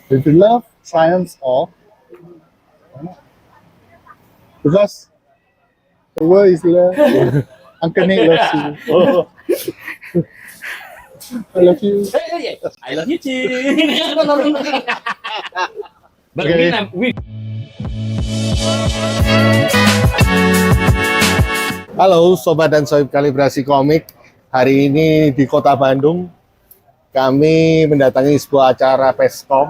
If you love science or because the world is love. Uncle NIK loves you. Oh. I love you. I love you too. But Okay. Halo Sobat dan Sohib Kalibrasi Komik. Hari ini di Kota Bandung kami mendatangi sebuah acara Pesta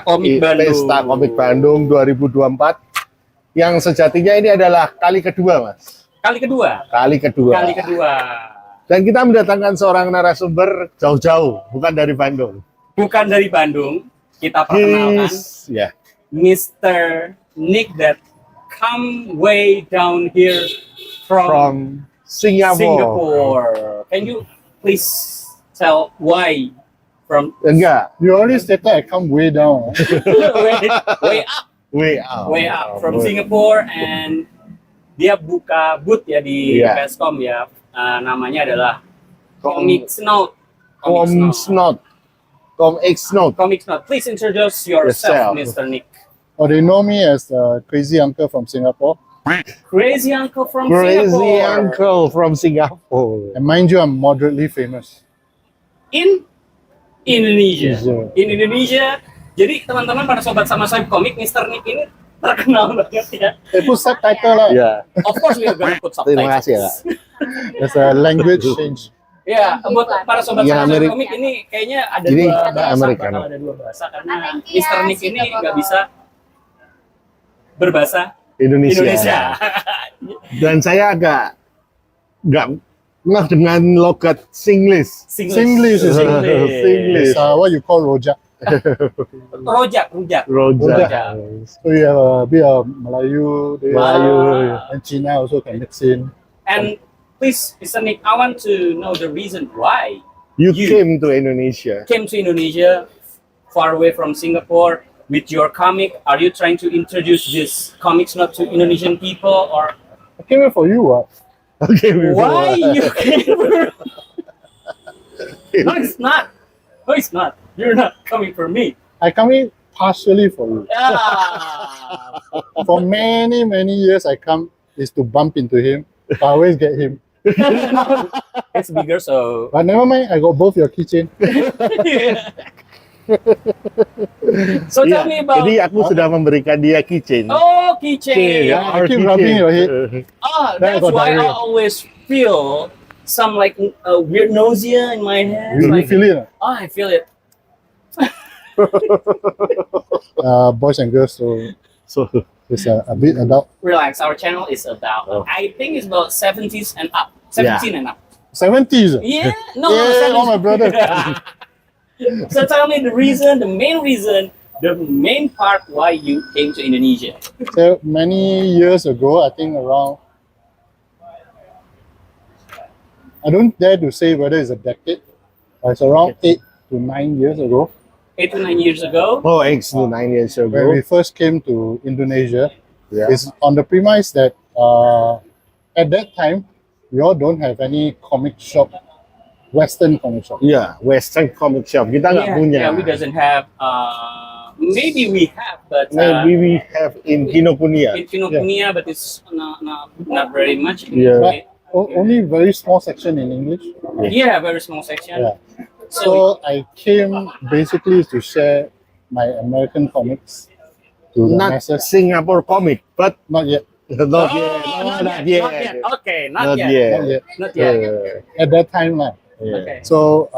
Komik Bandung. Pesta Komik Bandung 2024 yang sejatinya ini adalah kali kedua, Mas. Kali kedua. Dan kita mendatangkan seorang narasumber jauh-jauh, bukan dari Bandung. Bukan dari Bandung. Kita perkenalkan Mr. NIK that come way down here from Singapore. Can you please tell why from Enggak, you already stated I come way down. way up from Singapore, and dia buka booth ya di Peskom ya. Namanya adalah Komik Note. Please introduce yourself, Mr. NIK. Oh, they know me as the crazy uncle from Singapore. Crazy uncle from Singapore. And mind you, I'm moderately famous. In Indonesia. In Indonesia. Jadi teman-teman pada sobat sama sohib komik, Mr. NIK ini terkenal banget ya. Put subtitle lah. Yeah. Of course we are gonna put subtitles. Terima kasih ya. There's a language change. Ya, buat para sobat sama sohib komik ini kayaknya ada dua bahasa karena Mr. NIK ini nggak bisa berbahasa Indonesia. Dan saya agak nggak ngeh dengan logat Singlish. Singlish. What you call rojak? Rojak. So you have a bit of Melayu, and China also can mix in. And please, Mr. NIK, I want to know the reason why you came to Indonesia. Far away from Singapore. With your comic, are you trying to introduce this comics not to Indonesian people, or I came here for you, what? Okay, why you came? No, it's not. You're not coming for me. I come in partially for you. For many years, I come is to bump into him. I always get him. It's bigger, so. But never mind. I got both your keychain. So tell me about. Jadi aku sudah memberikan dia keychain. Oh, keychain. I keep rubbing your head. That's why I always feel some like weird nausea in my head. You feel it? Oh, I feel it. Boys and girls, so it's a bit adult. Relax. Our channel is about. I think it's about 70s and up. 17 and up. 70s? Yeah. No. Oh, my brother. So tell me the main part why you came to Indonesia. So many years ago, I think around, I don't dare to say whether it's a decade, but it's around 8 to 9 years ago. 8 to 9 years ago? Oh, 8 to 9 years ago. When we first came to Indonesia, it's on the premise that at that time, we all don't have any comic shop. Western comic shop. Yeah, Western comic shop. Kita nggak punya. Yeah, we doesn't have. Maybe we have, but maybe we have in Kinokuniya. In Kinokuniya, but it's not very much. Yeah, only very small section in English. Yeah, very small section. Yeah. So I came basically to share my American comics to the masses. Singapore comic, but not yet. Not yet. Okay, not yet. At that time, lah. Okay. So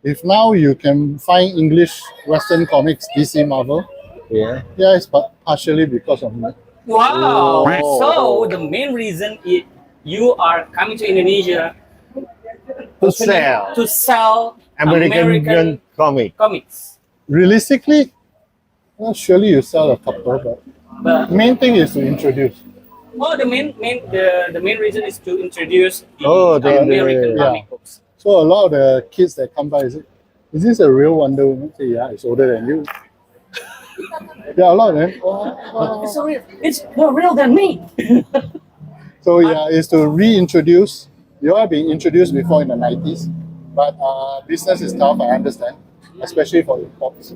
if now you can find English Western comics, DC Marvel, it's partially because of me. Wow! So the main reason you are coming to Indonesia to sell American comics. Realistically, well, surely you sell a couple, but main thing is to introduce. Oh, the main reason is to introduce the American comic books. So a lot of the kids that come by, is this a real Wonder Woman? Say, yeah, it's older than you. Yeah, a lot of them. It's more real than me. So it's to reintroduce. You are being introduced before in the 90s, but business is tough, I understand. especially for imports.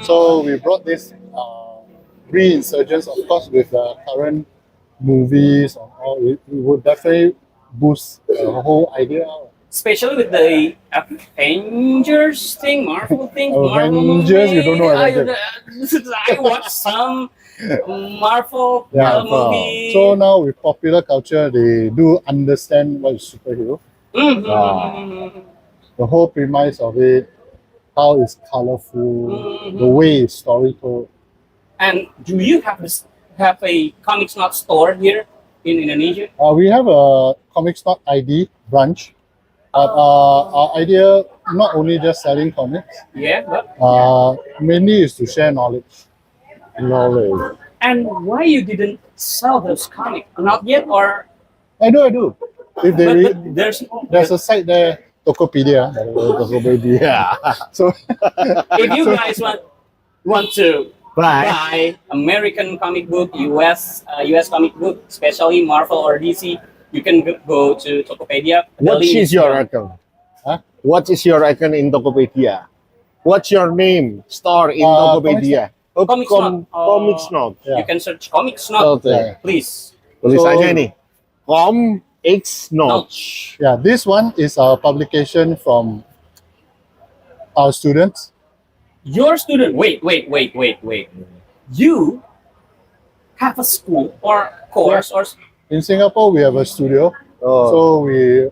So we brought this re-insurgence, of course, with the current movies and all. It would definitely boost the whole idea. Especially with the Avengers thing, Marvel thing. Avengers, you don't know Avengers. I watched some Marvel movie. So now with popular culture, they do understand what is superhero. The whole premise of it, how it's colorful, the way it's story told. And do you have a Comics Not store here in Indonesia? We have a Comics Not ID branch. But our idea, not only just selling comics, mainly is to share knowledge. And why you didn't sell those comics? Not yet, or? I do. If they there's a site there, Tokopedia. So if you guys want to buy American comic book, US comic book, especially Marvel or DC, you can go to Tokopedia. What is your icon? Huh? What is your icon in Tokopedia? What's your name? Store in Tokopedia. Comics Not. Comics Not. You can search Comics Not. Please. Tulisannya nih. Comics Not. Yeah, this one is our publication from our students. Your student. Wait. You have a school or course or? In Singapore, we have a studio, so we,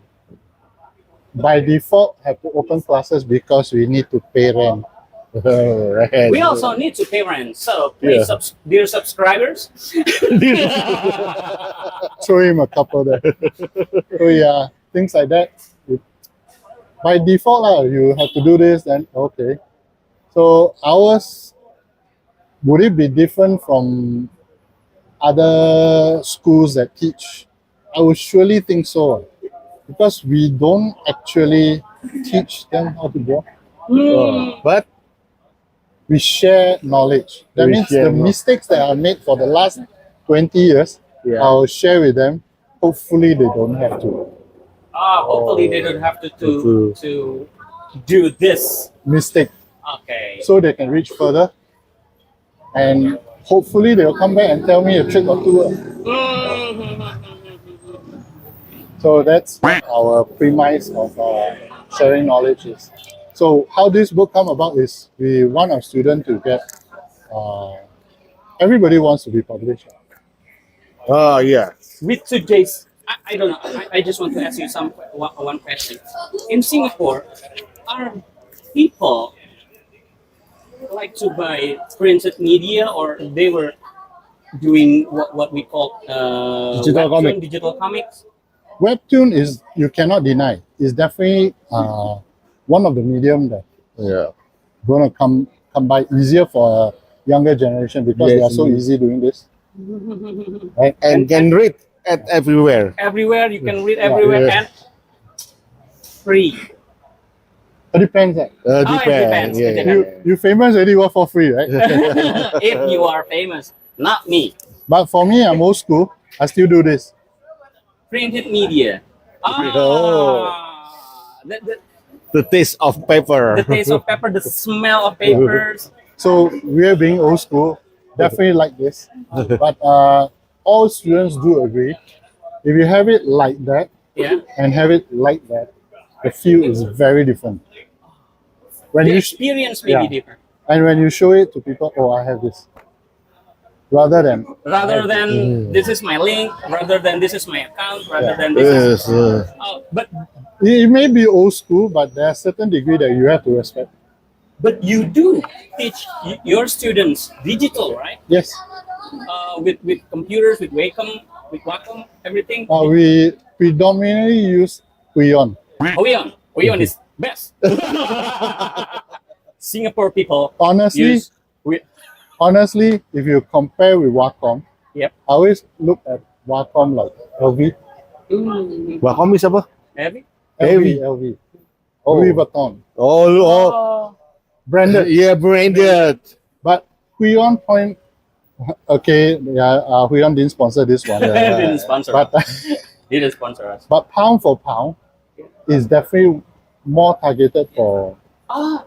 by default, have to open classes because we need to pay rent. We also need to pay rent. So please, dear subscribers, throw him a couple there. So yeah, things like that. By default, you have to do this. Then okay. So ours, would it be different from other schools that teach? I would surely think so, because we don't actually teach them how to draw, but we share knowledge. That means the mistakes that are made for the last 20 years, I'll share with them. Hopefully they don't have to. Hopefully they don't have to do this mistake. Okay. So they can reach further, and hopefully they'll come back and tell me a trick or two. So that's what our premise of sharing knowledge is. So how this book come about is we want our student to get, everybody wants to be published. With today's, I don't know, I just want to ask you one question. In Singapore, are people like to buy printed media, or they were doing what we call digital comics? Webtoon is, you cannot deny, is definitely one of the medium that going to come by easier for a younger generation, because they are so easy doing this. Right? And can read at everywhere. Everywhere, you can read everywhere and free. It depends. Depends. You famous already, work for free, right? If you are famous, not me. But for me, I'm old school. I still do this. Printed media. The taste of paper. The taste of paper, the smell of papers. So we're being old school. Definitely like this. But all students do agree. If you have it like that and have it like that, the feel is very different. When the experience may be different. And when you show it to people, oh, I have this. Rather than this is my link, rather than this is my account, rather than this is... but it may be old school, but there's a certain degree that you have to respect. But you do teach your students digital, right? Yes. With computers, with Wacom, everything? We predominantly use Huion. Huion is best. Singapore people honestly, if you compare with Wacom, I always look at Wacom like LV. Wacom is apa? LV. Louis Vuitton. Branded. Yeah, branded. But Huion point, Huion didn't sponsor this one. Didn't sponsor us. Didn't sponsor us. But pound for pound is definitely more targeted for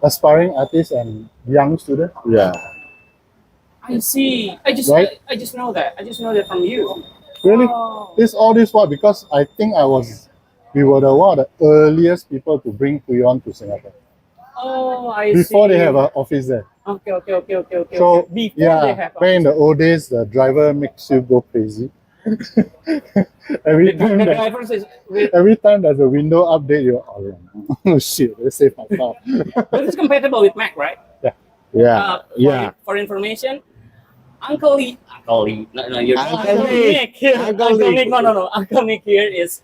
aspiring artists and young students. Yeah. I see. Right? I just know that. I just know that from you. Really? Oh. All this what? Because I think we were one of the earliest people to bring Huion to Singapore. Oh, I Before see. they have an office there. Okay. So Before they have. back in the old days, the driver makes you go crazy. every time The that, drivers is. every time there's a window update, you're oh shit, let's save my car. But it's compatible with Mac, right? Yeah. Yeah. For information, Uncle NIK. No, you're Uncle Uncle NIK. NIK. Uncle Uncle NIK. NIK. No. Uncle NIK here is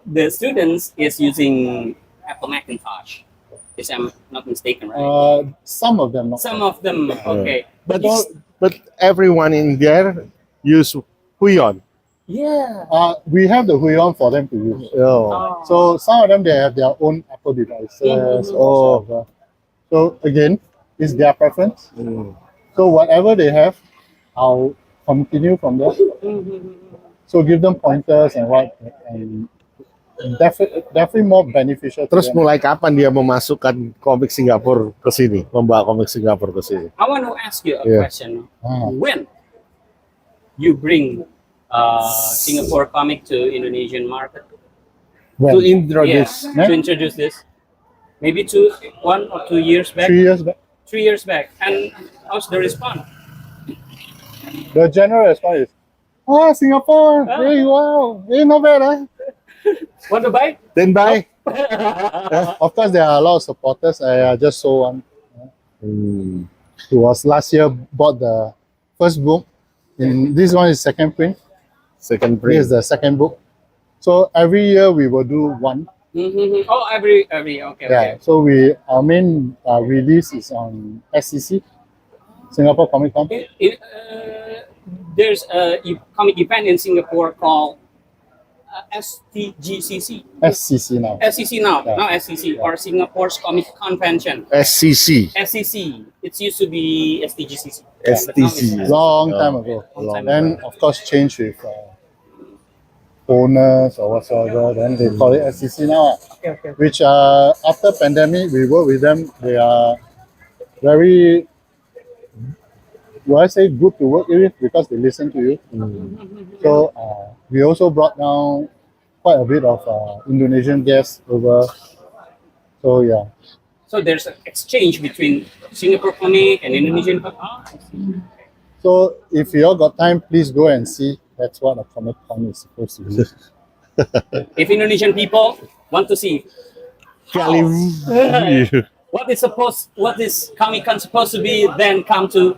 the students is using Apple Macintosh. If I'm not mistaken, right? Some of them, not Some of them, okay. But everyone in there use Huion. Yeah. we have the Huion for them to use. Oh. So some of them they have their own Apple devices. or whatever. So again, it's their preference. So whatever they have, I'll continue from there. So give them pointers and what, and definitely more beneficial. to Terus them. mulai kapan dia memasukkan komik Singapura ke sini, membawa komik Singapura ke sini? I want to ask you a Yeah. question. Ah. When you bring Singapore comic to Indonesian market When? To introduce. to introduce this, maybe 1 or 2 years back. 3 years back. 3 years back, and how's the response? The general response is, Singapore, hey, wow, hey, not bad, huh? Want to buy? Then buy. Of course, there are a lot of supporters. I just saw one who was last year bought the first book. This one is second print. Second This print. is the second book. So every year we will do one. Oh, every okay. So our main release is on SCC, Singapore Comic Con. There's a comic event in Singapore called STGCC. SCC now. SCC now, Yeah. now SCC or Singapore's Comic Convention. SCC. SCC. It used to be STGCC. STC. Long time ago. Long time Then of course change with owners or whatsoever. Then they call it SCC now. Okay. Which after pandemic we work with them. They are very, I say good to work with because they listen to you. So we also brought down quite a bit of Indonesian guests over. So yeah. So there's an exchange between Singapore comic and Indonesian comic. So if you all got time, please go and see. That's what a Comic Con is supposed to be. If Indonesian people want to see what is Comic Con supposed to be, then come to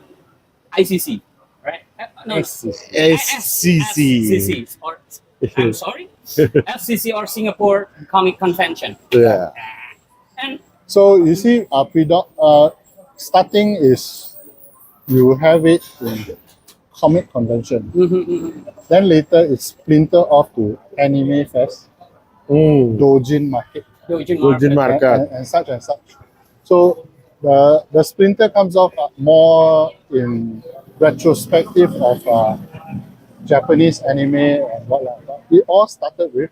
ICC, right? No, SCC or I'm sorry, SCC or Singapore Comic Convention. Yeah. And So you see, starting is you have it in comic convention. Then later it's splinter off to anime fest, Dojin market, Dojin market. and such and such. So the splinter comes off more in retrospective of Japanese anime and whatnot. It all started with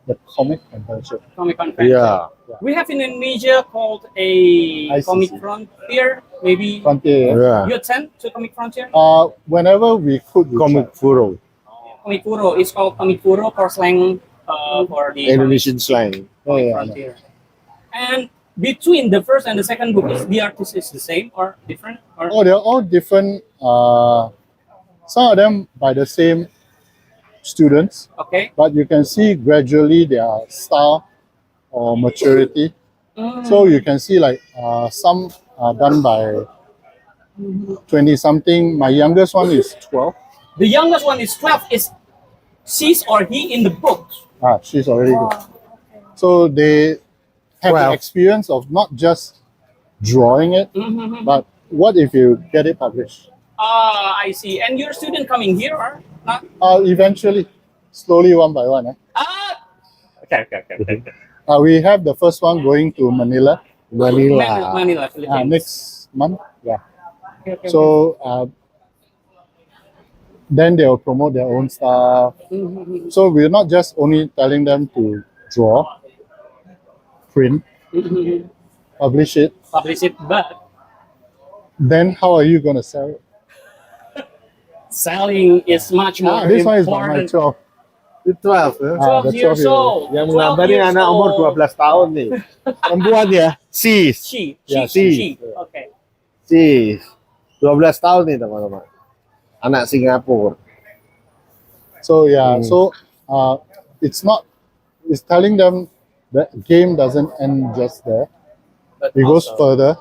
the comic convention. Comic Convention. Yeah. We have in Indonesia called a ICC. Comic Frontier. Maybe Frontier. Yeah. you attend to Comic Frontier. Whenever we could, we Komik Furo. Comic Furo is called Comic Furo for slang for the Indonesian slang. Comic Yeah, Frontier. And between the first and the second book, is the artist is the same or different? Or they're all different. Some of them by the same students, okay. but you can see gradually their style or maturity. So you can see like some are done by 20-something. My youngest one is 12. The youngest one is 12. Is she's or he in the book? She's already good. So they have the 12. experience of not just drawing it, but what if you get it published? I see. And your student coming here or not? Eventually, slowly one by one. Okay. We have the first one going to Manila Manila, Philippines. next month. Yeah. Okay. So then they will promote their own stuff. So we're not just only telling them to draw, print, publish it, but then how are you going to sell it? selling is much more This one is by my important. 12. 12. Ya? 12 the years 12 old. Yang 12 menggambar ini years anak umur old. 12 tahun nih. Perempuan ya? Sis. She. Ya, She. Okay. Sis. 12 tahun nih teman-teman. Anak Singapura. So yeah, it's not, it's telling them that game doesn't end just there. But It goes also- further.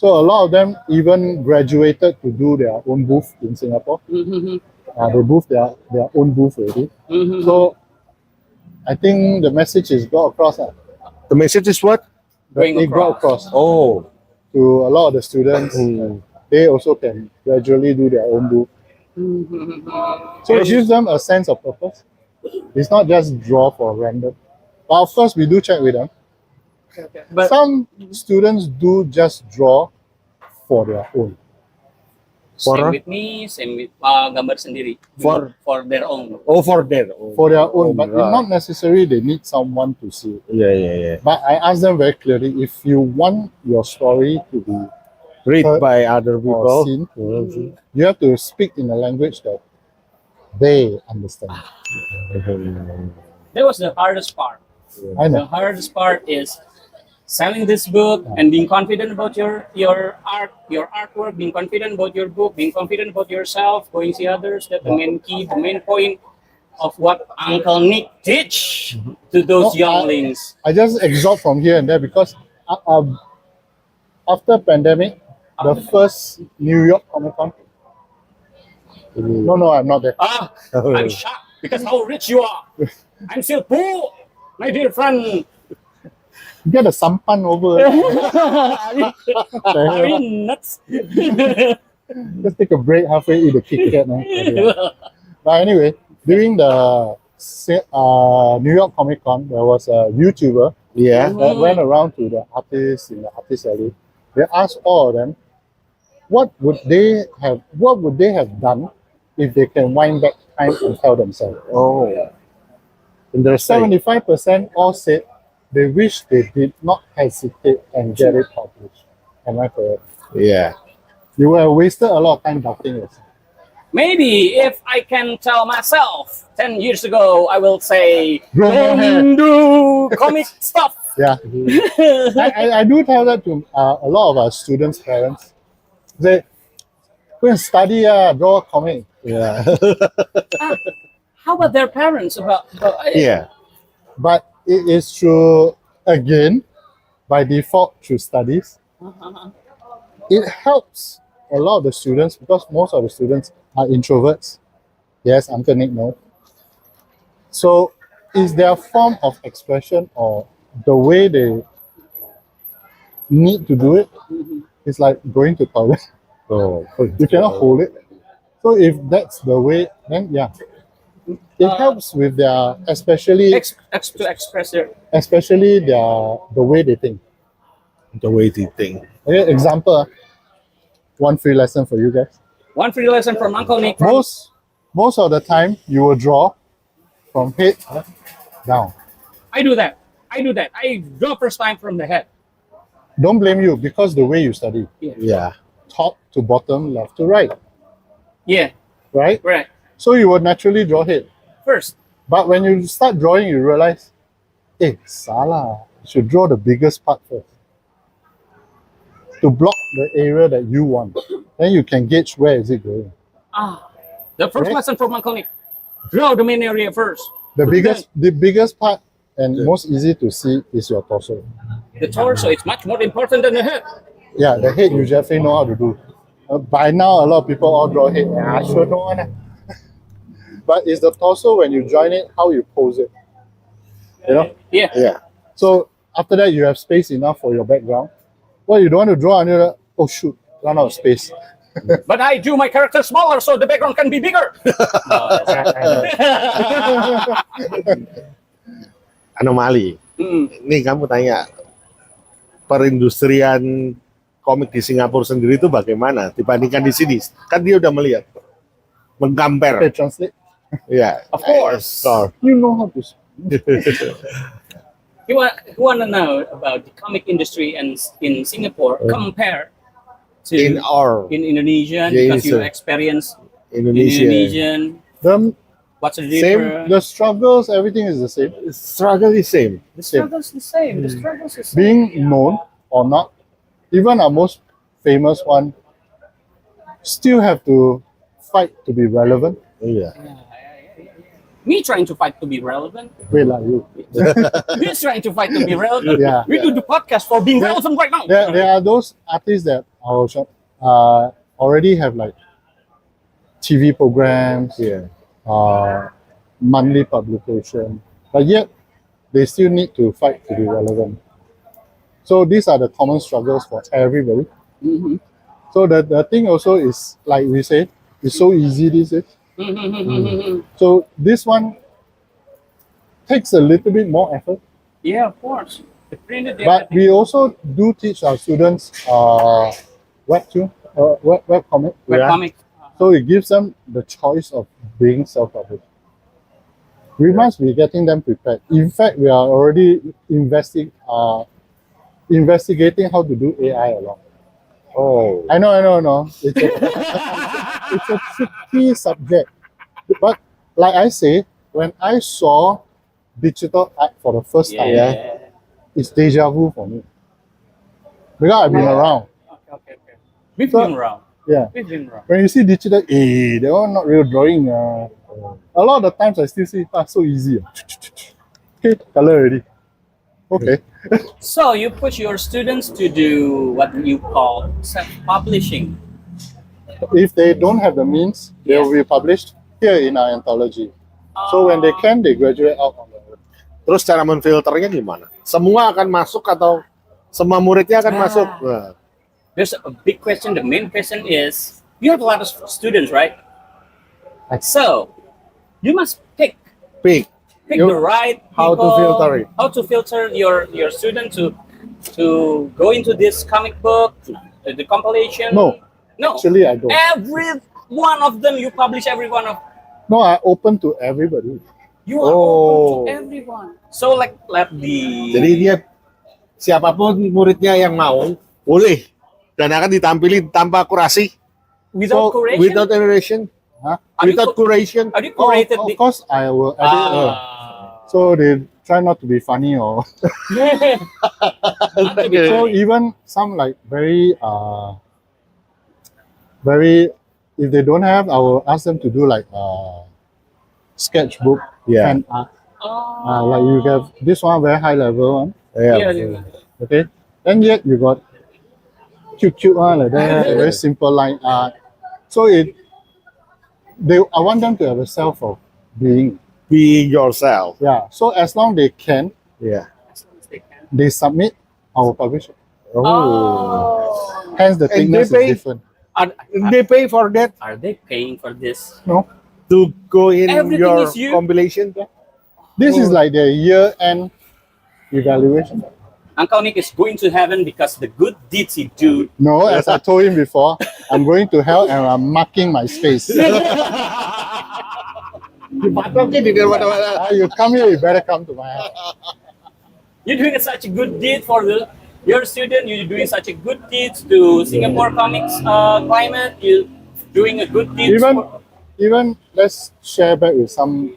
So a lot of them even graduated to do their own booth in Singapore. Mhm. They booth their own booth already. Mhm. So I think the message is got across. The message is what? Going It got across Oh. to a lot of the students. They also can gradually do their own booth. Mhm. So it gives them a sense of purpose. It's not just draw for random. But of course, we do check with them. Okay. But Some students do just draw for their own. same with me, same with gambar sendiri. For- their own. Oh, for their own. For their own, but right. not necessarily they need someone to see it. Yeah. But I ask them very clearly, if you want your story to be Read Heard by other or people. seen, you have to speak in a language that they understand. That was the hardest part. I The know. hardest part is selling this book and being confident about your artwork, being confident about your book, being confident about yourself, going to others. That the main key, the main point of what Uncle NIK teach to those No, younglings. I just absorb from here and there because after pandemic, the first New York Comic Con. No, I'm not there. I'm shocked because how rich you are. I'm still poor, my dear friend. Get a sampan over. Are you nuts? Just take a break halfway, eat a Kit Kat. But anyway, during the New York Comic Con, there was a YouTuber Yeah. that went around to the artists in the artist alley. They asked all of them, what would they have done if they can wind back time and tell themselves? Oh. Interesting. 75% all said they wish they did not hesitate and get it published. Am I correct? Yeah. You would have wasted a lot of time doubting yourself. Maybe if I can tell myself 10 years ago, I will say, Grow more hair. don't do comic stuff. Yeah. I do tell that to a lot of our students' parents. They go and study, draw a comic. Yeah. How about their parents? Yeah. But it is through, again, by default, through studies. It helps a lot of the students because most of the students are introverts. Yes, Uncle NIK knows. So is their form of expression or the way they need to do it? It's like going to toilet. Oh. You cannot hold it. So if that's the way, then yeah. It helps with their, especially to express their. the way they think. The way they think. Okay, example, one free lesson for you guys. One free lesson from Uncle NIK. Most of the time, you will draw from head down. I do that. I draw first time from the head. Don't blame you because the way you study, Yeah. top to bottom, left to right, Yeah, right? right. So you would naturally draw head. First. But when you start drawing, you realize, salah. You should draw the biggest part first to block the area that you want. Then you can gauge where is it going. The first Right. lesson from Uncle NIK. Draw the main area first. The biggest part and most easy to see is your torso. The torso is much more important than the head. Yeah, the head you definitely know how to do. By now, a lot of people all draw head. I sure know one. But it's the torso when you join it, how you pose it. You know? Yeah. Yeah. So after that, you have space enough for your background. Well, you don't want to draw and you're like, oh shoot, run out of space. But I do my character smaller so the background can be bigger. Anomali. Nih kamu tanya, perindustrian komik di Singapura sendiri itu bagaimana dibandingkan di sini? Kan dia udah melihat, menggamper. Okay, translate. Ya. Of course. Sure. You know how to speak. He want to know about the comic industry and in Singapore compared to in Indonesian, because you experience Indonesian. The What's the Same. difference? the struggles, everything is the same. Struggle is same. The struggle's the same. The struggle's the same. Being known or not, even our most famous one, still have to fight to be relevant. Iya. Me trying to fight to be relevant. Wait, like you. He's trying to fight to be relevant. Yeah. We do the podcast for being relevant right now. There are those artists that already have like TV programs, Yeah. monthly publication, but yet they still need to fight to be relevant. So these are the common struggles for everybody. Mhm. So the thing also is, like we say, it's so easy these days. So this one takes a little bit more effort, Yeah, of course. The printed but we also do teach our students webtoon, web comic. webcomic. So it gives them the choice of being self-published. We must be getting them prepared. In fact, we are already investigating how to do AI along. Oh. I know. It's a tricky subject. But like I say, when I saw digital art for the first time, it's deja vu for me. Because I've been around. Okay. We've So- been around. Yeah. We've been around. When you see digital, they are not real drawing. A lot of the times I still see, so easy. Okay, color already. Okay. So you push your students to do what you call self-publishing. If they don't have the means, they will be published here in our anthology. So when they can, they graduate out on their own. Terus cara menfilternya gimana? Semua akan masuk atau semua muridnya akan masuk? Nah. There's a big question. The main question is, you have a lot of students, right? So you must pick Pick. the right How to people, filter it. how to filter your student to go into this comic book, the compilation. No. Actually, I don't. Every one of them you publish. Every one of No, I open to everybody. you are open to everyone. So like Jadi dia siapapun muridnya yang mau boleh dan akan ditampilin tanpa kurasi. without curation. Without curation. Huh? Without curation. Are you curated? Of course, I will edit. So they try not to be funny or. So even some like very if they don't have, I will ask them to do like sketchbook fan art. Like you have this one very high level one. Yeah. Okay, and yet you got cute one like that, a very simple line art. So I want them to have a self of being. Be yourself. Yeah. So as long they can, Yeah. they submit our publisher. Oh. Hence the And thickness they pay? is different. They pay for that Are they paying for this? No, to go in Everything your is you? compilation. this is like their year-end evaluation. Uncle NIK is going to heaven because the good deeds he do. No, as I told him before, I'm going to hell and I'm marking my space. You come here, you better come to my house. You're doing such a good deed for your student. You're doing such a good deed to Singapore comics climate. You're doing a good deed. Even let's share back with some.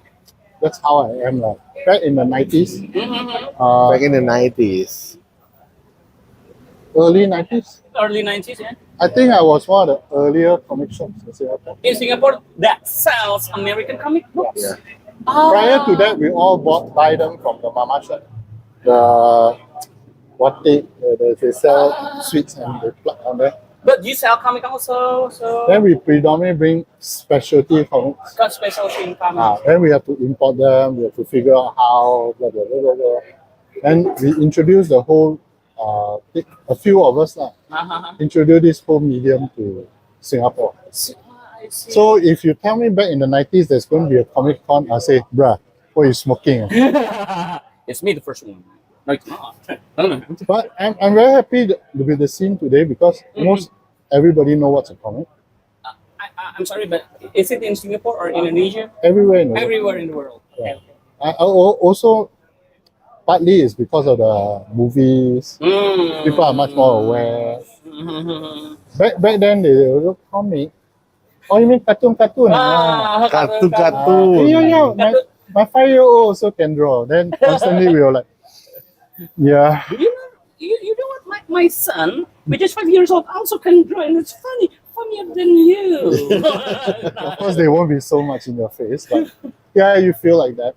That's how I am like. Back in the 90s, Back in the 90s. early 90s, early 90s, yeah. I think I was one of the earlier comic shops in Singapore. In Singapore, that sells American comic books. Yeah. Prior to that, we all buy them from the mama shop. They sell sweets and they plug on there. But you sell comic also, so Then we predominantly bring specialty comics. got specialty in comic. Then we have to import them. We have to figure out how. Blah blah blah blah. Blah. Then we introduce the whole. A few of us introduce this whole medium to Singapore. I see. So if you tell me back in the 90s there's going to be a Comic Con, I say, bruh, what are you smoking? It's me, the first one. No, it's not. No. But I'm very happy with the scene today because almost everybody know what's a comic. I'm sorry, but is it in Singapore or Indonesia? Everywhere in the world. Everywhere in the world. Yeah. Also, partly it's because of the movies. People are much more aware. Back then they wrote comic. Oh, you mean cartoon? Kartu-kartu. Yeah. My 5-year-old also can draw. Then constantly we were like, yeah. You know what? My son, which is 5 years old, also can draw, and it's funnier than you. Of course, they won't be so much in your face, but yeah, you feel like that.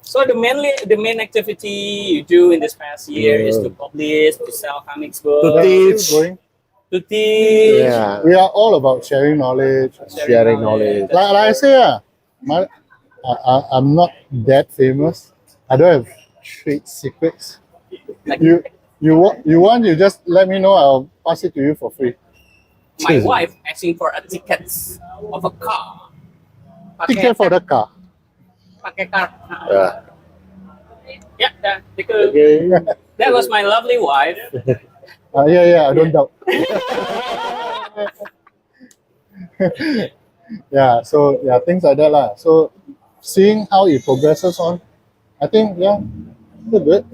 So the main activity you do in this past year is to publish, to sell comics books, To teach. Still going. to teach. Yeah. We are all about sharing knowledge. Sharing knowledge. Like I say, I'm not that famous. I don't have trade secrets. You want, you just let me know. I'll pass it to you for free. My wife asking for a ticket of a car. Ticket for the car. Pakai card. Yeah. Yeah, that was my lovely wife. Yeah, I don't doubt. Yeah, so yeah, things like that lah. So seeing how it progresses on, I think we're good.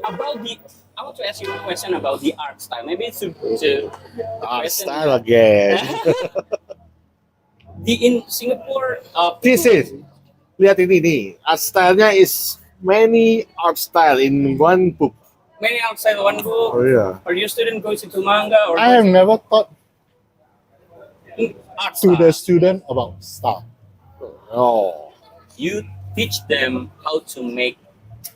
I want to ask you a question about the art style. Maybe it's to Art style again. in Singapore. This is, lihat ini. Art style-nya is many art style in one book. Many outside one book. Oh yeah. Or your student goes into manga or I have never taught art to the style. student about style. Oh. You teach them how to make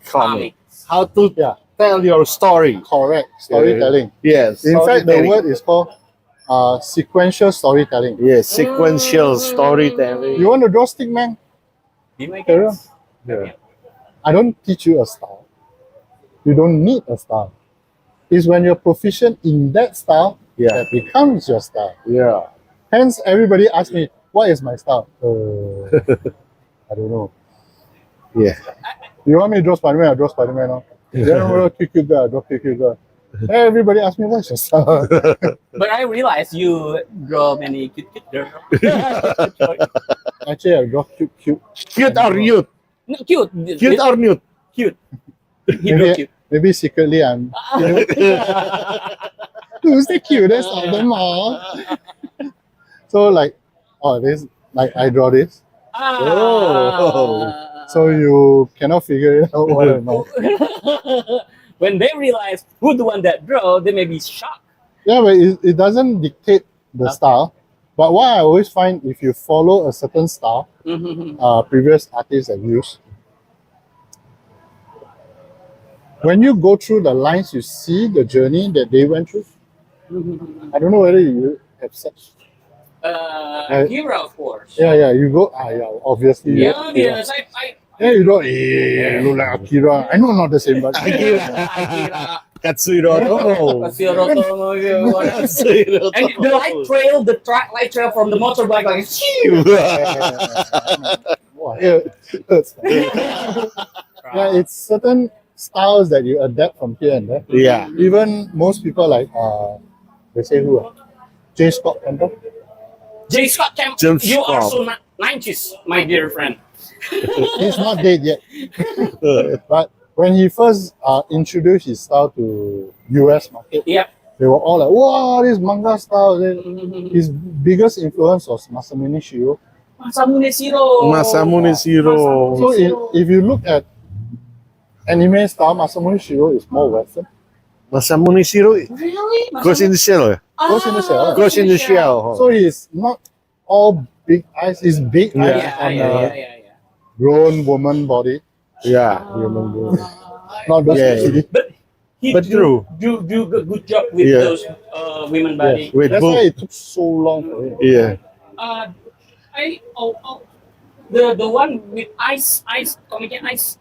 Comic. comics. How to tell your story. Correct, storytelling. Yes. In fact, the storytelling. word is called sequential storytelling. Yes, sequential storytelling. You want to draw stick man? Be my Carry on. guest. Yeah. I don't teach you a style. You don't need a style. It's when you're proficient in that style that becomes your style. Yeah. Hence, everybody asks me, what is my style? I don't know. Yeah. You want me to draw Spider-Man? I draw Spider-Man now. Then I draw cute girl, I draw cute girl. Everybody asks me, what's your style? But I realize you draw many cute girls. Actually, I draw cute. Cute or nude? No, cute. Cute or nude? Cute. He draw cute. Maybe secretly I'm who's the cutest of them all? So like, I draw this. So you cannot figure it out what am I. When they realize who the one that draw, they may be shocked. Yeah, but it doesn't dictate the style. But what I always find, if you follow a certain style, previous artists have used, when you go through the lines, you see the journey that they went through. I don't know whether you have such. Hero, of course. Yeah, you go. Obviously. Yes. You don't. You look like Akira. I know not the same, but Akira. Katsuhiroto. And the light trail, light trail from the motorbike, like, yeah, it's certain styles that you adapt from here and there. Yeah. Even most people like they say who? J. Scott Campbell. J. Scott Campbell, James you are Scott. so 90s, my dear friend. He's not dead yet. But when he first introduced his style to US market, Yeah. they were all like, wow, this manga style. Then his biggest influence was Masamune Shirow. Masamune Shiro. Masamune Shiro. So if you look at anime style, Masamune Shirow is more Western. Masamune Shiro Really? Ghost in the Shell. Ghost in the Shell. Ghost in the Shell. So he's not all big eyes. He's big eyes on a grown woman body. Yeah. Not those Yeah. But true. Do a good job with Yeah. those women body. With That's book. why it took so long for him. Yeah. The one with ice, komiknya ice.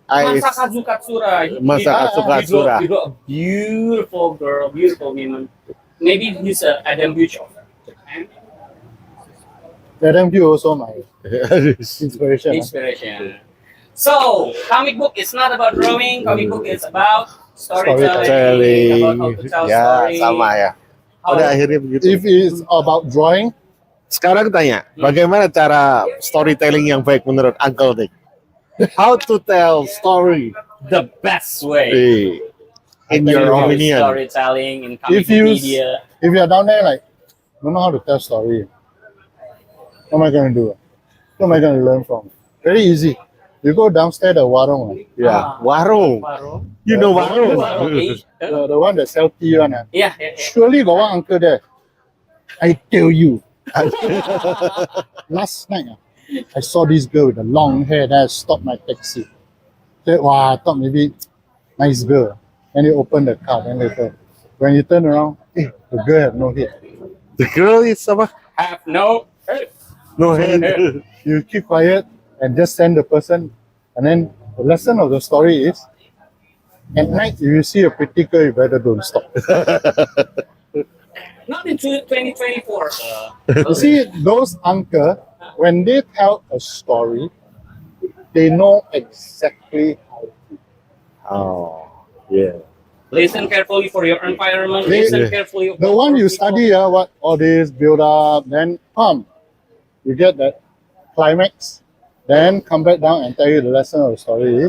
Masakazu Katsura. Masakazu Katsura. He got a beautiful girl, beautiful woman. Maybe he's Adam Buchov. Adam Hugh also my inspiration. Inspiration. So, comic book is not about drawing. Comic book is about storytelling. About how to tell Ya, story. sama ya. Pada akhirnya begitu. If it's about drawing, Sekarang tanya, bagaimana cara storytelling yang baik menurut Uncle NIK? How to tell story The best way. in I tell your you how. opinion. Storytelling in comic If you media. if you're down there like don't know how to tell story, what am I going to do? What am I going to learn from? Very easy. You go downstairs the warung, Yeah, warung. You know warung. the one that sell tea one. Yeah. Surely got one uncle there. I tell you, last night I saw this girl with the long hair. Then I stopped my taxi. Said, wow, I thought maybe nice girl. And he opened the car. Then later, when you turn around, the girl had no head. The girl is apa? Have no. No head. You keep quiet and just send the person. And then the lesson of the story is, at night if you see a pretty girl, you better don't stop. Not in 2024. You see, those uncle, when they tell a story, they know exactly how to. Oh, yeah. Listen carefully for your environment. They- Listen carefully. The one you study, what all this build up, then you get that climax, then come back down and tell you the lesson of the story.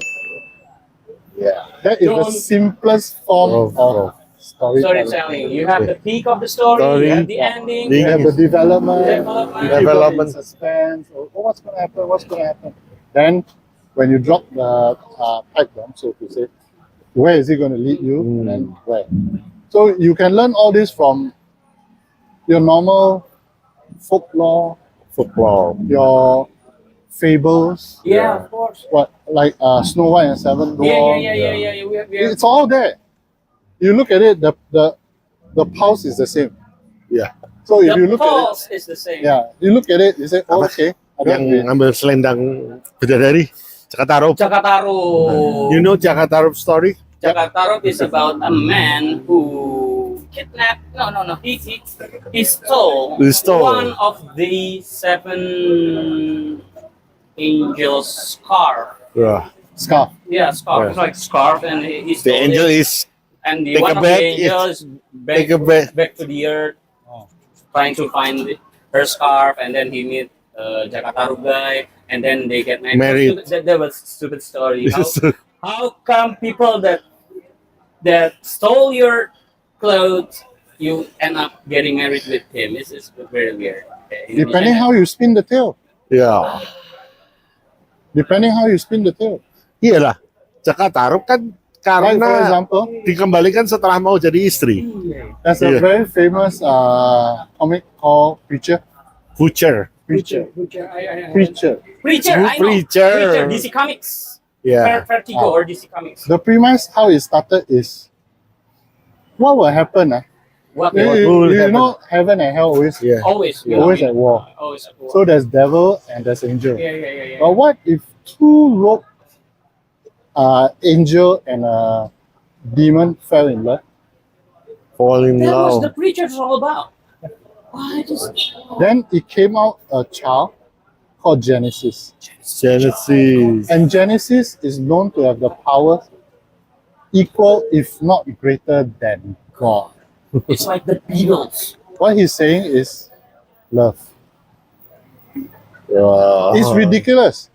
That is the Don't- simplest form of storytelling. Storytelling. You have the peak of the story. You have the ending. You have the development, Development. suspense. What's going to happen? What's going to happen? Then, when you drop the pipe bomb, so to say, where is it going to lead you, and then where? So you can learn all this from your normal folklore, your fables. Yeah, of course. What like Snow White and Seven Dwarfs. Yeah. We have It's all there. You look at it, the pulse is the same. Yeah. So if the you look at it, pulse is the same. you look at it, you say, oh, okay. I don't Yang agree. ngambil selendang bidadari, Jakatarup. Jakatarup. You know Jakatarup story? Jakatarup is about a man who kidnapped. No. He stole one of the 7 angels' scarf. Yeah. Scarf. Yeah, scarf. Yeah. It's like scarf, and he The stole angel it. is And the take one a of the back, angels take a back. back to the earth, trying to find her scarf, and then he meet Jakatarup guy, and then they get Married. That was a stupid story. How come people that stole your clothes, you end up getting married with him? This is very weird. Okay. Depending how you spin the tail. Ya, Depending how you spin the tail. iyalah. Jakatarup kan Like for karena example, dikembalikan setelah mau jadi istri. there's a Yeah. very famous comic called Preacher. Butcher. Preacher. Preacher, I know. Preacher. DC Comics. Ya. Vertigo or DC Comics. The premise how it started is, what will happen? What What will You happen? know, heaven and hell always Yeah. always always at war. Always at war. So there's devil and there's angel. Yeah. But what if two rogue angel and a demon fell in love? Fall in That was the love. preachers all about. Why just Then it came out a child called Genesis. Genesis. And Genesis is known to have the power equal, if not greater than God. it's like the Beatles. What he's saying is love. Wow. It's ridiculous.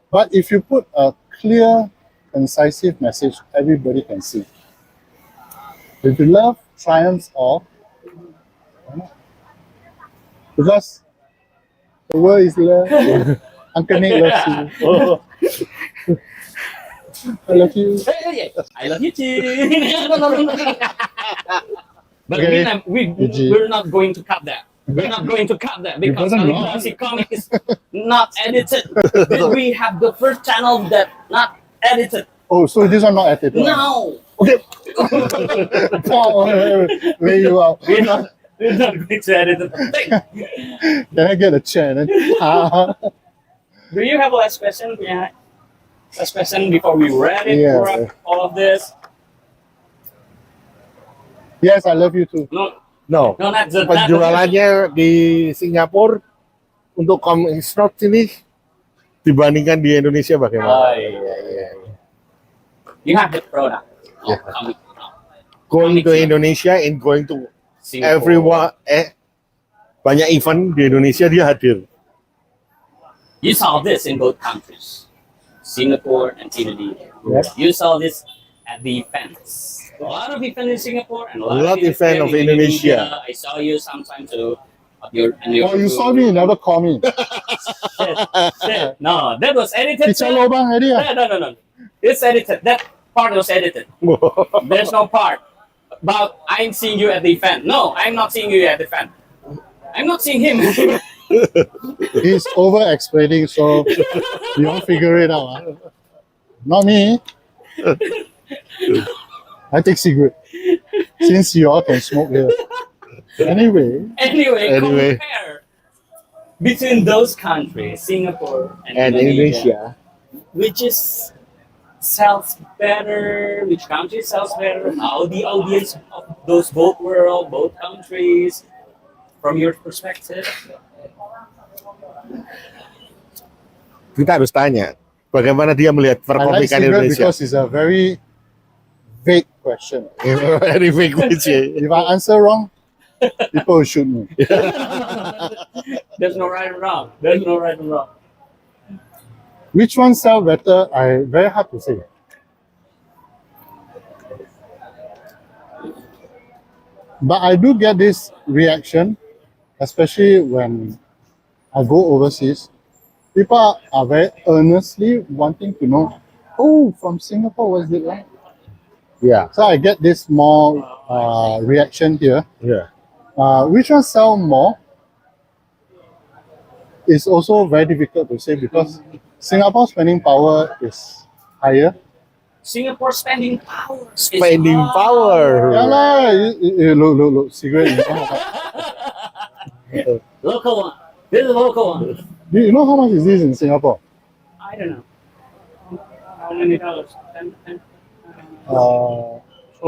But if you put a clear, concisive message, everybody can see. If you love triumphs all, because the world is love. Uncle NIK loves you. I love you. I love you too. But Okay. we're not going to cut that. We're not going to cut that because wasn't wrong. KALIBRASIKOMIK is not edited. We have the first channel that not edited. Oh, so this one not edited? No, Okay. Oh, lay you out. we're not going to edit the thing. Can I get a chair? Then? Do you have a last question? Yeah. Last question before we wrap it Yeah. wrap all of this. Yes, I love you too. No, No. not the Penjualannya di Singapura untuk comic shop ini dibandingkan di Indonesia bagaimana? iya. You have the product. Yeah. Komik. Going to Indonesia and going to Singapore. everyone, banyak event di Indonesia dia hadir. You saw this in both countries. Singapore and Indonesia. Yep. You saw this at the events. A lot of events in Singapore and a lot, lot of event of in Indonesia. I saw you sometimes too. In your Oh, you saw me, you never call me. No, that was edited. Pizza lobang already. No. It's edited. That part was edited. There's no part about I'm seeing you at the event. No, I'm not seeing you at the event. I'm not seeing him. He's over explaining, so you all figure it out. Huh? Not me. I take cigarette. Since you all can smoke here. Anyway, Compare between those countries, Singapore and Indonesia, which is sells better, which country sells better, how the audience of those both world, both countries, from your perspective. Kita harus tanya, bagaimana dia melihat I like perkomikan cigarette Indonesia? because it's a very vague question. Very big question. If I answer wrong, people will shoot me. There's no right and wrong. There's no right and wrong. Which one sell better? Very hard to say. But I do get this reaction, especially when I go overseas. People are very earnestly wanting to know, oh, from Singapore, what's it like? Yeah, So I get this more reaction here. yeah. Which one sell more? It's also very difficult to say because Singapore's spending power is higher. Singapore spending power. is Spending high. power. Yeah lah, look, cigarette. Local one. This is a local one. Do you know how much is this in Singapore? I don't know. How many dollars? 10. $12.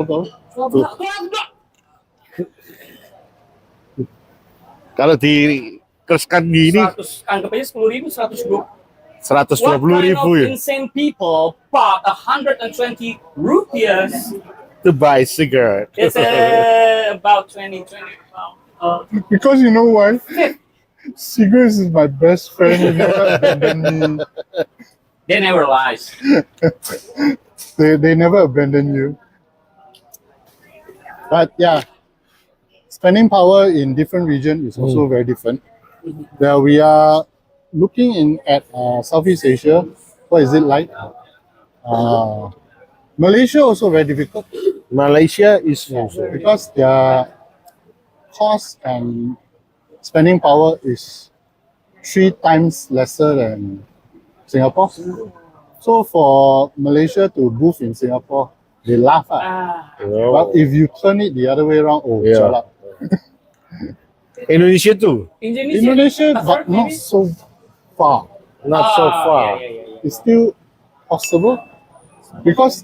Kalau dikerskan gini 100, anggap aja 10.000, 120. 120.000 ya. Insane people bought 120 rupiahs. To buy cigarette. It's about 20 pounds. Because you know why? Cigarettes is my best friend. He never abandoned me. They never lies. They never abandon you. But yeah, spending power in different regions is also very different. There we are looking at Southeast Asia. What is it like? Malaysia also very difficult. Malaysia is Because their cost and spending power is 3 times lesser than Singapore. So for Malaysia to boost in Singapore, they laugh at. But if you turn it the other way around, oh, Yeah. shut up. Indonesia too. Indonesia, but not so far. Not so far. Yeah. It's still possible because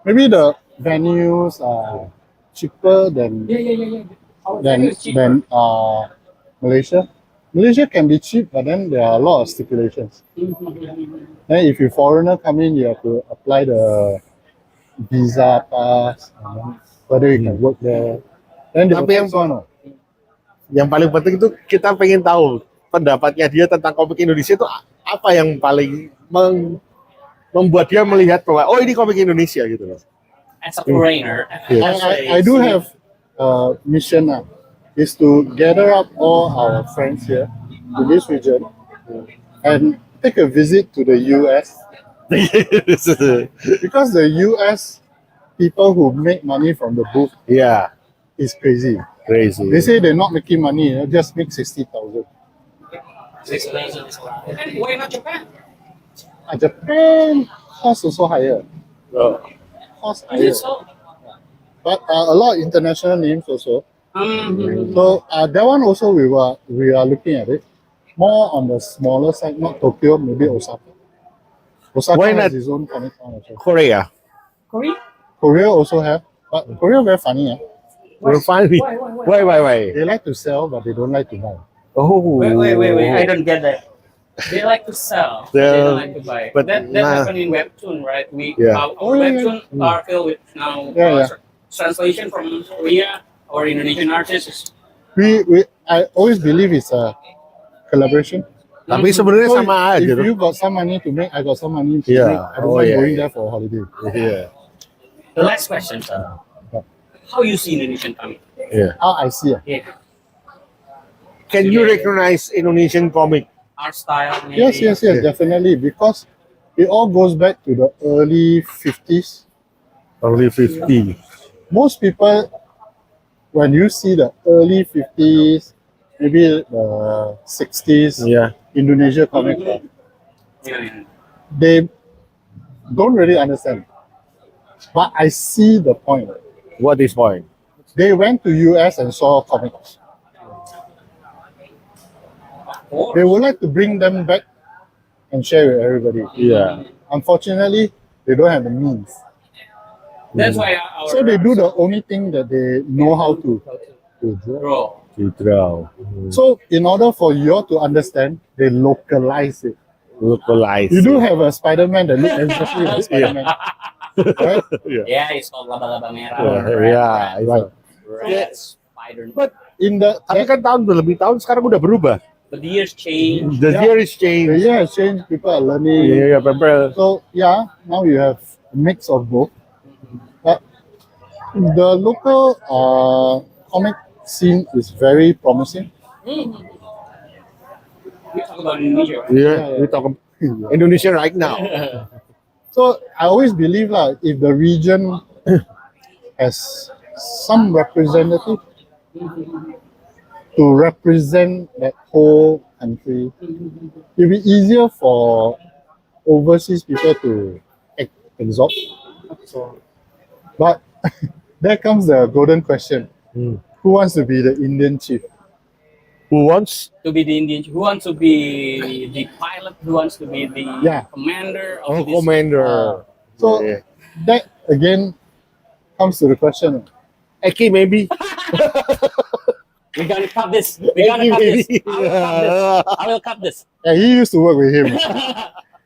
maybe the venues are cheaper than Malaysia. Malaysia can be cheap, but then there are a lot of stipulations. Then if you foreigner come in, you have to apply the visa pass, whether you can work there. Then the Tapi yang paling penting itu kita pengen tahu pendapatnya dia tentang komik Indonesia itu apa yang paling membuat dia melihat bahwa oh ini komik Indonesia gitu loh. As a foreigner, I do have a mission now, is to gather up all our friends here in this region and take a visit to the US. Because the US people who make money from the booth Yeah, is crazy. crazy. They say they're not making money, just make 60,000. and why not Japan? Japan cost also higher. Cost higher. Is it so? But a lot of international names also. Mhm. So that one also we are looking at it. More on the smaller side, not Tokyo, maybe Osaka. Osaka Why has not its own comic con also. Korea. Korea? Korea also have, but Korea very funny. We're finally. Why? They like to sell, but they don't like to buy. Oh. Wait. I don't get that. They like to sell, but they don't like to buy. But that happened in webtoon, right? Yeah. Our webtoon are filled with now translation from Korea or Indonesian artists. I always believe it's a collaboration. Tapi sebenarnya So sama if aja tuh. you got some money to make, I got some money to Yeah. make. I don't Oh, mind yeah, going yeah. there for a holiday. Iya. The last question, sir. How you see Indonesian comic? Iya. How I see it. Yeah. Can you recognize Indonesian comic? Art style, maybe. Yes, Yeah. definitely. Because it all goes back to the early 50s. Early 50. Most people, when you see the early 50s, maybe the 60s, Yeah. Indonesia comic, Yeah. they don't really understand. But I see the point. What is point? They went to US and saw comics. They would like to bring them back and share with everybody. Yeah. Unfortunately, they don't have the means. That's why our So they do the only thing that they know how to draw. draw. To draw. So in order for you all to understand, they localize it. Localize. You do have a Spider-Man that looks exactly like Spider-Man. Right? Yeah, it's called laba-laba merah. Yeah, right. Red spider. But in the Tapi kan lebih tahun sekarang udah berubah. But the years change. The year is the changed. year has changed, people are learning. Yeah, remember. So yeah, now you have a mix of both. But the local comic scene is very promising. We talk about Indonesia. Yeah, we talk about Indonesia right now. So I always believe if the region has some representative to represent that whole country, it'll be easier for overseas people to absorb. But there comes the golden question. Hmm. Who wants to be the Indian chief? Who wants? To be the Indian, who wants to be the pilot, who wants to be the Yeah. commander of Oh, this. commander. So Yeah. that again comes to the question. Eki maybe. We're gonna cut this. We're gonna cut this. I will cut this. Yeah, he used to work with him.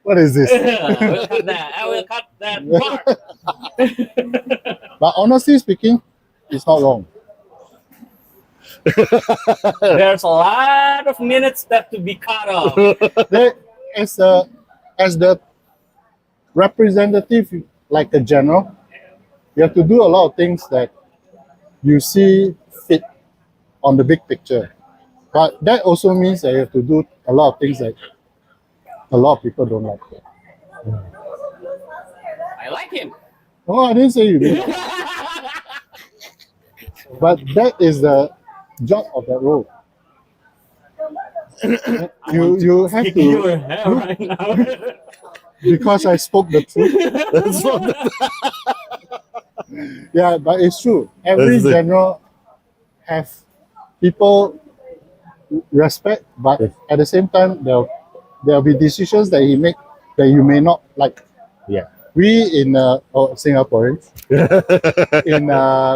What is this? I will cut that. I will cut that part. But honestly speaking, it's not wrong. There's a lot of minutes that to be cut off. As the representative, like a general, you have to do a lot of things that you see fit on the big picture. But that also means that you have to do a lot of things that a lot of people don't like. I like him. Oh, I didn't say you did. But that is the job of that role. you have to, Your hair right now. because I spoke the truth. Yeah, but it's true. Every That's it. general have people respect, but at the same time there'll be decisions that he make that you may not like. Yeah. We in Singaporeans in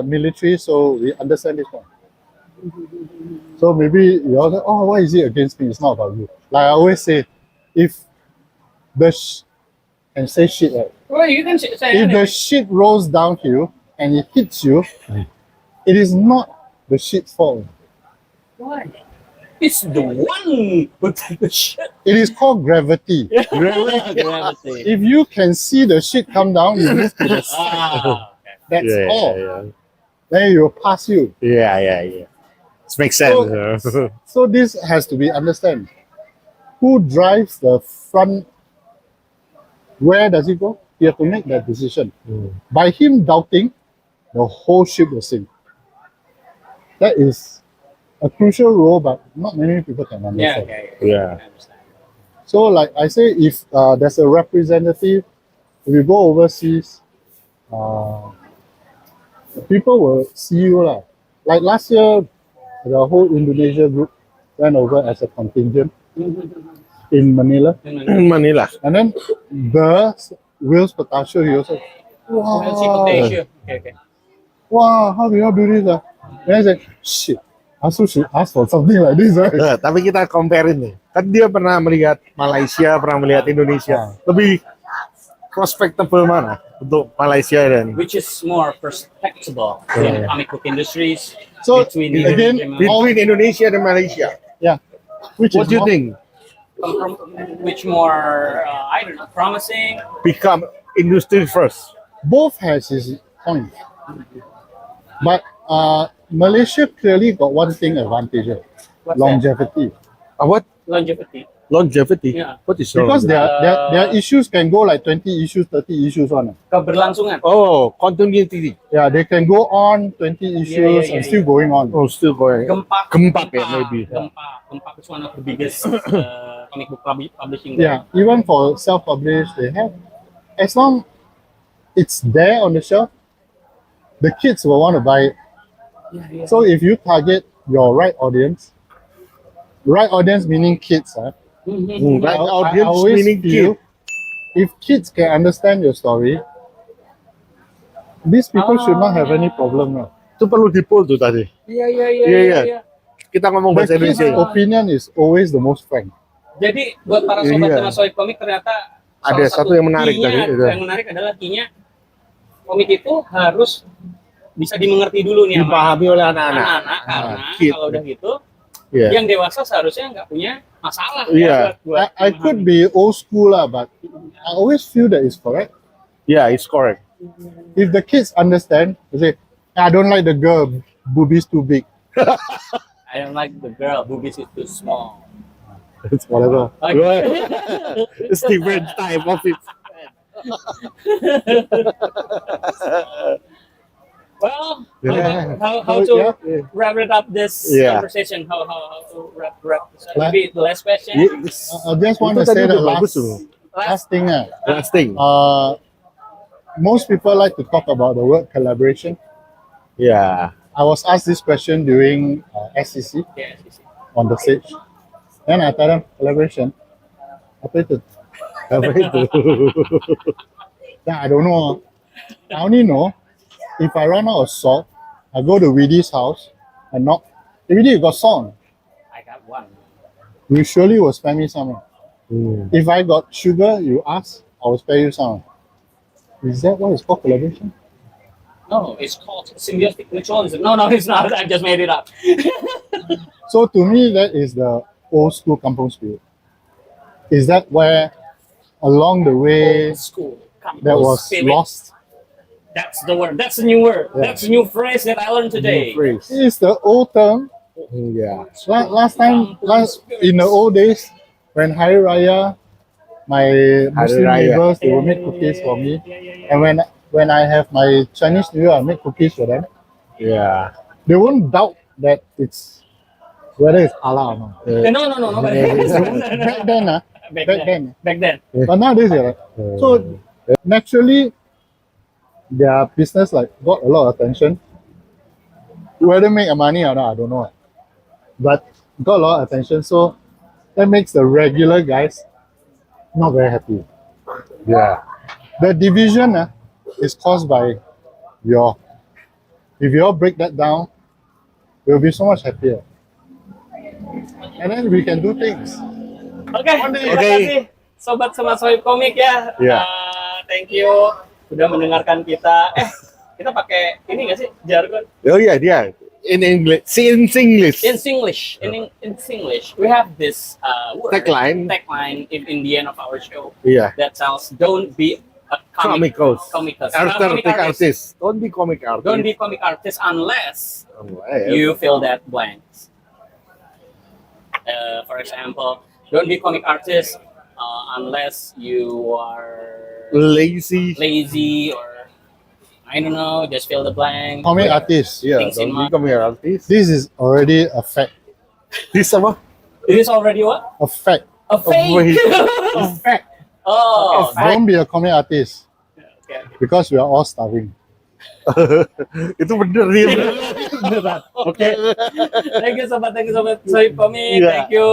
military, so we understand this one. So maybe you're like, oh, why is it against me? It's not about you. Like I always say, if the and say shit, right? Well, you can say If anyway. the shit rolls downhill and it hits you, it is not the shit's fault. Why? It's the one who take the shit. It is called gravity. Gravity. If you can see the shit come down, you move to the side. Ah, okay. That's Yeah, all. yeah, Then it will pass you. yeah. This makes sense. So this has to be understood. Who drives the front? Where does it go? You have to make that decision. By him doubting, the whole ship will sink. That is a crucial role, but not many people can Yeah, understand. okay. Yeah. I understand. So, like I say, if there's a representative, if you go overseas, people will see you lah. Like last year, the whole Indonesia group went over as a contingent in Manila, Manila. and then the Wheels Potasio, he also, Well, see potato. Okay. wow, how do you all do this? Then I said, shit, I also should ask for something like this, right? Tapi kita comparein nih. Kan dia pernah melihat Malaysia, pernah melihat Indonesia. Lebih prospectable mana untuk Malaysia dan Which is more perspectable in comic book industries So between again, Indonesia and between Indonesia dan Malaysia. yeah, which What is do you more, think? which more I don't know, promising? Become industry first. Both has its point. But Malaysia clearly got one thing advantage, What's longevity. What? Longevity. Longevity? Yeah. What is Because longevity? their issues can go like 20 issues, 30 issues on. Keberlangsungan. Oh, continuity. Yeah, they can go on 20 issues and still going on. Oh, still going. Gempa, yeah, maybe. Gempa is one of the biggest comic book publishing. Yeah, even for self-published, they have. As long it's there on the shelf, the kids will want to buy it. Yeah. So if you target your right audience meaning kids, Right I audience always meaning feel kid. if kids can understand your story, these people should not have any problem. Itu perlu dipul tuh tadi. Iya. Kita ngomong The bahasa kids' Indonesia. opinion is always the most frank. Jadi buat para sobat Iya. sama sobat komik ternyata Ada salah satu yang menarik key-nya, tadi, itu. Yang menarik adalah key-nya komik itu harus bisa dimengerti dulu nih sama Dipahami oleh anak-anak. anak-anak, karena Kid. kalau udah gitu Yeah. yang dewasa seharusnya nggak punya masalah Iya. buat I could be old school but I always feel that it's correct. Yeah, it's correct. If the kids understand, they say, I don't like the girl, boobies too big. I don't like the girl, boobies is too small. It's whatever. Okay. It's different type of it. Well, Yeah. how to Yeah. wrap it up this Yeah. conversation? How to wrap this? La- Maybe the last question. Yes. I just want Itu to tadi say the udah bagus last, tuh. last thing. Last thing. Most people like to talk about the word collaboration. Yeah. I was asked this question during SCC Yes. on the stage. Then I tell them, collaboration. Apa itu? Apa itu? Yeah, I don't know. I only know if I run out of salt, I go to Widdy's house and knock. Hey, Widdy, you got salt? I got one. You surely will spare me some. Hmm. If I got sugar, you ask, I will spare you some. Is that what it's called, collaboration? No, it's called symbiotic mutualism. No, it's not. I just made it up. So to me, that is the old school kampung spirit. Is that where along the way Old school. that was Spirit. lost? That's the word. That's a new word. Yeah. That's a new phrase that I learned today. Phrase. It is the old term. Yeah. Last in the old days, when Hari Raya, my Muslim Raya. neighbors, they will make cookies for me. And when I have my Chinese New Year, I make cookies for them. Yeah. They won't doubt that it's whether it's Allah or not. No. Back then, Back then. but nowadays, yeah. So naturally, their business got a lot of attention. Whether make money or not, I don't know. But got a lot of attention, so that makes the regular guys not very happy. Yeah. The division is caused by your. If you all break that down, we'll be so much happier. And then we can do things. Oke, terima kasih sobat sama sohib komik ya. Iya. Thank you sudah mendengarkan kita. Kita pakai ini nggak sih jargon? Oh yeah, dia. In English. In English. In Singlish, in Singlish, we have this word, Tagline. in the end of our show Yeah. that tells, "Don't be a comic Comicals. Artist. Don't be comic artist. Don't be comic artist unless Unless. you fill that blanks. For example, don't be comic artist unless you are lazy. or I don't know, just fill the blank. Comic artists. Yeah, Things in don't be mind. comic artist. This is already a fact. This apa? It is already what? A fact. A fake. A fact. Oh, Don't be a comic artist okay. because we are all starving. Itu bener dia. Beneran. Oke. Thank you sobat sohib komik. Yeah. Thank you.